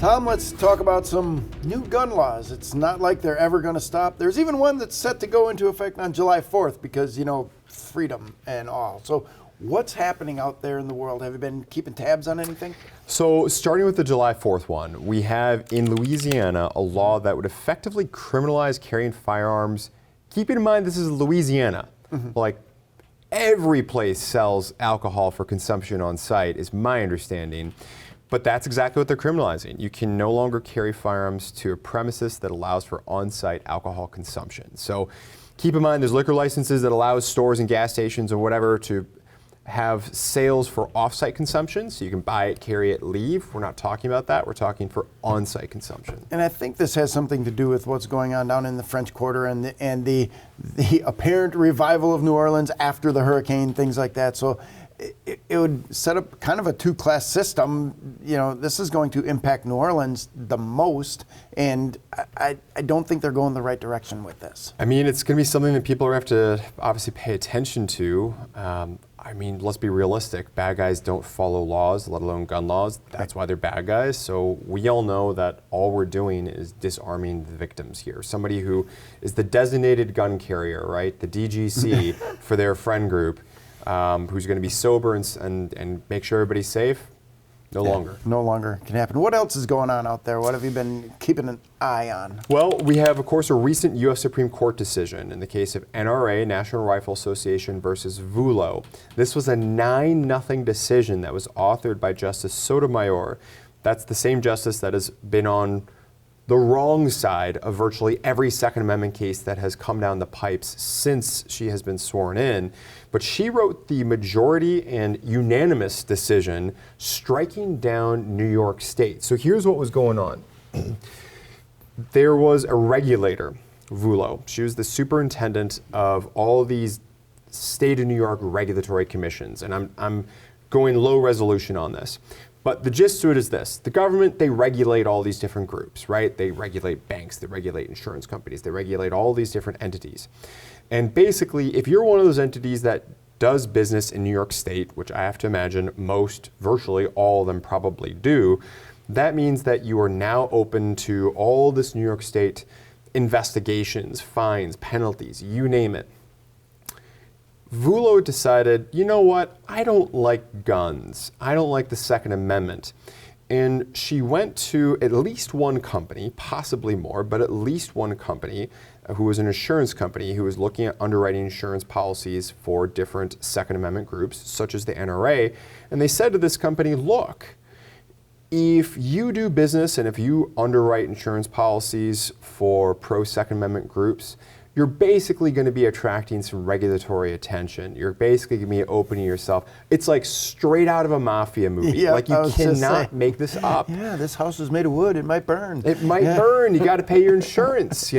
Tom, let's talk about some new gun laws. It's not like they're ever going to stop. There's even one that's set to go into effect on July 4th because, freedom and all. So what's happening out there in the world? Have you been keeping tabs on anything? So starting with the July 4th one, we have in Louisiana a law that would effectively criminalize carrying firearms. Keeping in mind this is Louisiana. Like every place sells alcohol for consumption on site is my understanding. But that's exactly what they're criminalizing. You can no longer carry firearms to a premises that allows for on-site alcohol consumption. So keep in mind there's liquor licenses that allows stores and gas stations or whatever to have sales for off-site consumption. So you can buy it, carry it, leave. We're not talking about that. We're talking for on-site consumption. And I think this has something to do with what's going on down in the French Quarter and the apparent revival of New Orleans after the hurricane, things like that. So it would set up kind of a two-class system. This is going to impact New Orleans the most, and I don't think they're going the right direction with this. I mean, it's going to be something that people are going to have to obviously pay attention to. Let's be realistic. Bad guys don't follow laws, let alone gun laws. That's why they're bad guys. So we all know that all we're doing is disarming the victims here. Somebody who is the designated gun carrier, right? The DGC for their friend group. Who's going to be sober and make sure everybody's safe? No longer can happen. What else is going on out there? What have you been keeping an eye on? Well, we have, of course, a recent U.S. Supreme Court decision in the case of NRA, National Rifle Association versus VULO. This was a 9-0 decision that was authored by Justice Sotomayor. That's the same justice that has been on the wrong side of virtually every Second Amendment case that has come down the pipes since she has been sworn in. But she wrote the majority and unanimous decision striking down New York State. So here's what was going on. There was a regulator, VULO. She was the superintendent of all of these state of New York regulatory commissions. And I'm going low resolution on this. But the gist to it is this. The government, they regulate all these different groups, right? They regulate banks, they regulate insurance companies, they regulate all these different entities. And basically, if you're one of those entities that does business in New York State, which I have to imagine most, virtually all of them probably do, that means that you are now open to all this New York State investigations, fines, penalties, you name it. VULO decided, you know what, I don't like guns. I don't like the Second Amendment. And she went to at least one company, possibly more, but at least one company who was an insurance company who was looking at underwriting insurance policies for different Second Amendment groups, such as the NRA. And they said to this company, look, if you do business and if you underwrite insurance policies for pro-Second Amendment groups, you're basically going to be attracting some regulatory attention. You're basically going to be opening yourself. It's like straight out of a mafia movie. Yeah, like you cannot make this up. Yeah, this house is made of wood. It might burn. It might burn. You got to pay your insurance,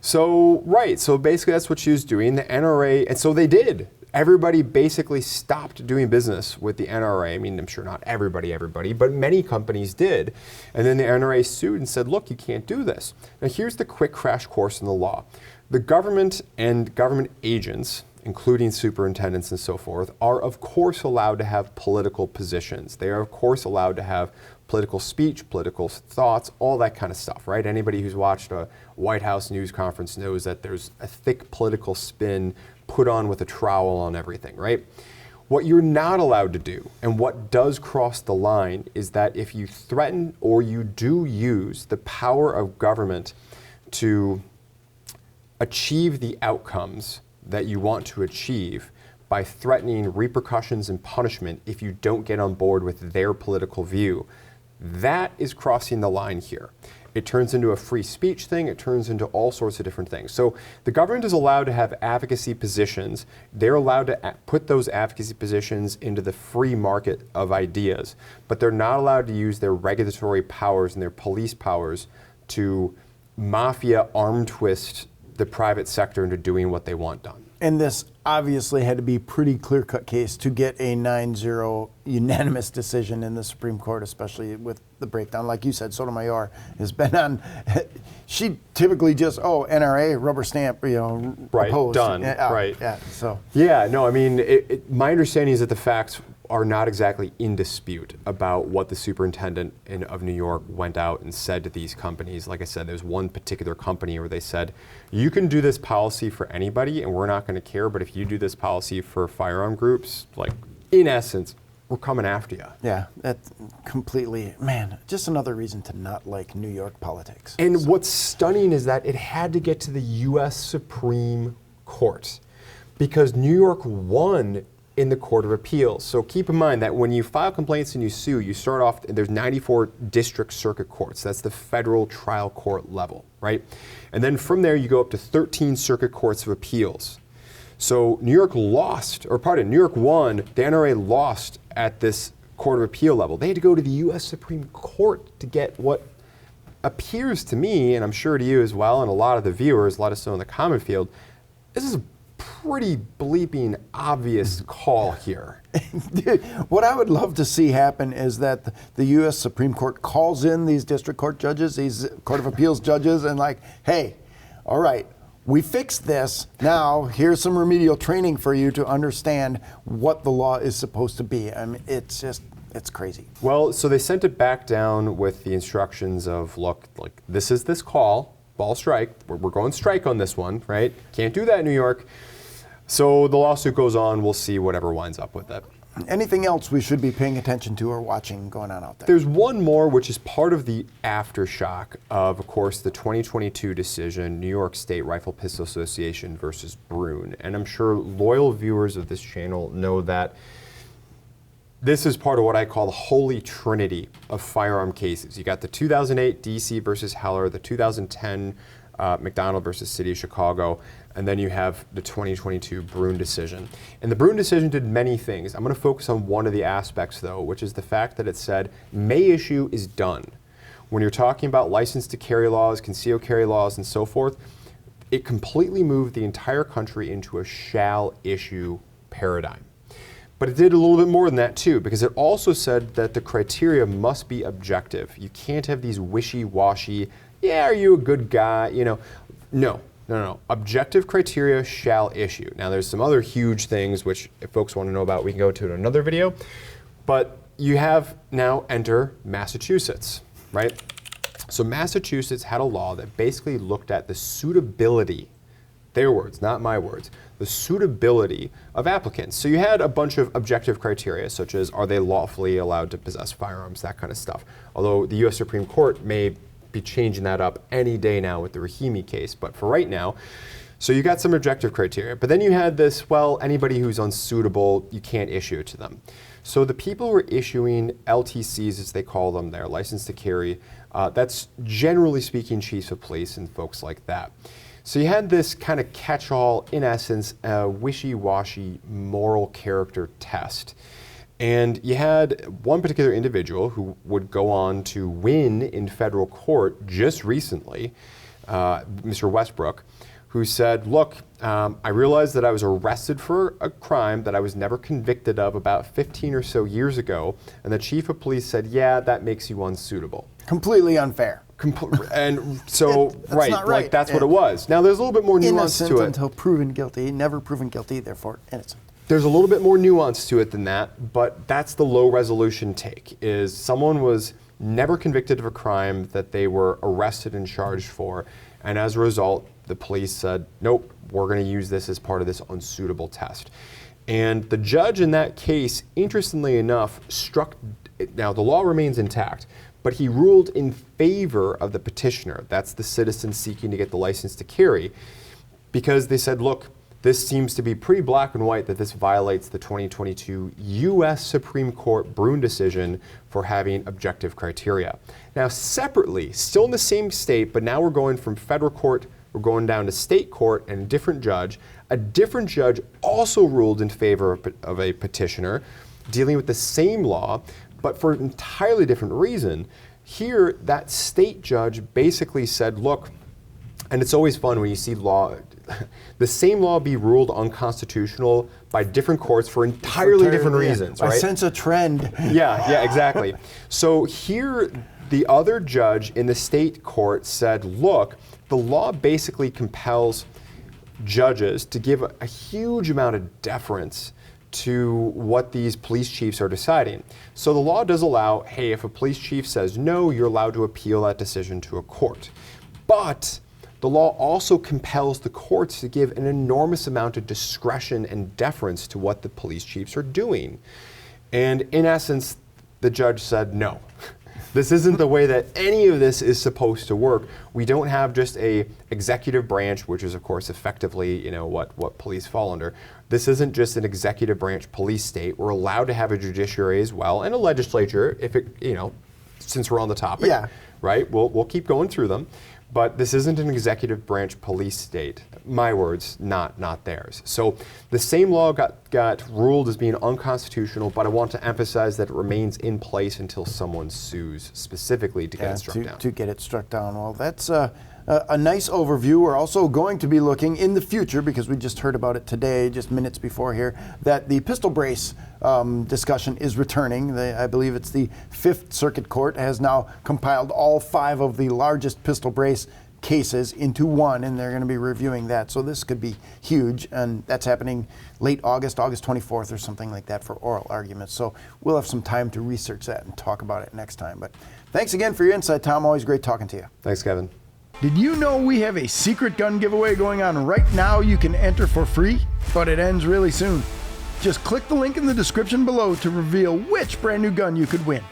So, right. So basically that's what she was doing. The NRA, and so they did. Everybody basically stopped doing business with the NRA. I mean, I'm sure not everybody, but many companies did. And then the NRA sued and said, look, you can't do this. Now here's the quick crash course in the law. The government and government agents, including superintendents and so forth, are of course allowed to have political positions. They are of course allowed to have political speech, political thoughts, all that kind of stuff, right? Anybody who's watched a White House news conference knows that there's a thick political spin put on with a trowel on everything, right? What you're not allowed to do, and what does cross the line, is that if you threaten or you do use the power of government to achieve the outcomes that you want to achieve by threatening repercussions and punishment if you don't get on board with their political view, that is crossing the line here. It turns into a free speech thing. It turns into all sorts of different things. So the government is allowed to have advocacy positions. They're allowed to put those advocacy positions into the free market of ideas, but they're not allowed to use their regulatory powers and their police powers to mafia arm twist the private sector into doing what they want done. And this obviously had to be a pretty clear-cut case to get a 9-0 unanimous decision in the Supreme Court, especially with the breakdown. Like you said, Sotomayor has been on. She typically just, NRA, rubber stamp, right, opposed. done, Yeah, right. Yeah, so. Yeah, no, I mean, my understanding is that the facts are not exactly in dispute about what the superintendent of New York went out and said to these companies. Like I said, there's one particular company where they said, you can do this policy for anybody and we're not going to care, but if you do this policy for firearm groups, like in essence, we're coming after you. Yeah, that's completely, man, just another reason to not like New York politics. And what's stunning is that it had to get to the U.S. Supreme Court because New York won in the Court of Appeals. So keep in mind that when you file complaints and you sue, you start off, there's 94 district circuit courts. That's the federal trial court level, right? And then from there, you go up to 13 circuit courts of appeals. So New York New York won, the NRA lost at this Court of Appeal level. They had to go to the U.S. Supreme Court to get what appears to me, and I'm sure to you as well, and a lot of the viewers, let us know in the comment field, this is a pretty bleeping obvious call here. Dude, what I would love to see happen is that the U.S. Supreme Court calls in these district court judges, these Court of Appeals judges, and like, hey, all right, we fixed this. Now, here's some remedial training for you to understand what the law is supposed to be. I mean, it's crazy. Well, so they sent it back down with the instructions of, look, like this is this call, ball strike. We're going strike on this one, right? Can't do that in New York. So the lawsuit goes on. We'll see whatever winds up with it. Anything else we should be paying attention to or watching going on out there? There's one more, which is part of the aftershock of course, the 2022 decision, New York State Rifle Pistol Association versus Brune. And I'm sure loyal viewers of this channel know that this is part of what I call the holy trinity of firearm cases. You got the 2008 DC versus Heller, the 2010 McDonald versus City of Chicago, and then you have the 2022 Brune decision. And the Brune decision did many things. I'm going to focus on one of the aspects, though, which is the fact that it said may issue is done. When you're talking about license to carry laws, concealed carry laws, and so forth, it completely moved the entire country into a shall issue paradigm. But it did a little bit more than that too, because it also said that the criteria must be objective. You can't have these wishy-washy, yeah, are you a good guy? You know, no. Objective criteria shall issue. Now there's some other huge things which if folks want to know about, we can go to in another video. But you have now enter Massachusetts, right? So Massachusetts had a law that basically looked at the suitability, their words, not my words, the suitability of applicants. So you had a bunch of objective criteria, such as are they lawfully allowed to possess firearms, that kind of stuff. Although the U.S. Supreme Court may be changing that up any day now with the Rahimi case, but for right now, so you got some objective criteria. But then you had this, well, anybody who's unsuitable, you can't issue it to them. So the people who are issuing LTCs, as they call them, their license to carry, that's generally speaking chiefs of police and folks like that. So you had this kind of catch-all, in essence, wishy-washy moral character test. And you had one particular individual who would go on to win in federal court just recently, Mr. Westbrook, who said, look, I realized that I was arrested for a crime that I was never convicted of about 15 or so years ago, and the chief of police said, yeah, that makes you unsuitable. Completely unfair. And so, that's not right. Like that's what it was. Now there's a little bit more nuance to it. Innocent until proven guilty, never proven guilty, therefore innocent. There's a little bit more nuance to it than that, but that's the low resolution take, is someone was never convicted of a crime that they were arrested and charged for, and as a result, the police said, nope, we're going to use this as part of this unsuitable test. And the judge in that case, interestingly enough, now the law remains intact, but he ruled in favor of the petitioner, that's the citizen seeking to get the license to carry, because they said, look, this seems to be pretty black and white that this violates the 2022 U.S. Supreme Court Brune decision for having objective criteria. Now separately, still in the same state, but now we're going from federal court, we're going down to state court and a different judge. A different judge also ruled in favor of a petitioner dealing with the same law, but for an entirely different reason. Here, that state judge basically said, look, and it's always fun when you see law, the same law be ruled unconstitutional by different courts for entirely different reasons, right? I sense a trend. Yeah, exactly. So here, the other judge in the state court said, look, the law basically compels judges to give a huge amount of deference to what these police chiefs are deciding. So the law does allow, hey, if a police chief says no, you're allowed to appeal that decision to a court. But the law also compels the courts to give an enormous amount of discretion and deference to what the police chiefs are doing. And in essence, the judge said no. This isn't the way that any of this is supposed to work. We don't have just a executive branch, which is of course effectively, what police fall under. This isn't just an executive branch police state. We're allowed to have a judiciary as well and a legislature if it, since we're on the topic. Yeah. Right? We'll keep going through them. But this isn't an executive branch police state. My words, not theirs. So the same law got ruled as being unconstitutional, but I want to emphasize that it remains in place until someone sues specifically to get it struck down. To get it struck down. Well, that's a nice overview. We're also going to be looking in the future, because we just heard about it today, just minutes before here, that the pistol brace discussion is returning. I believe it's the Fifth Circuit Court has now compiled all 5 of the largest pistol brace cases into one, and they're going to be reviewing that. So this could be huge, and that's happening late August 24th or something like that for oral arguments. So we'll have some time to research that and talk about it next time. But thanks again for your insight, Tom. Always great talking to you. Thanks, Kevin. Did you know we have a secret gun giveaway going on right now you can enter for free? But it ends really soon. Just click the link in the description below to reveal which brand new gun you could win.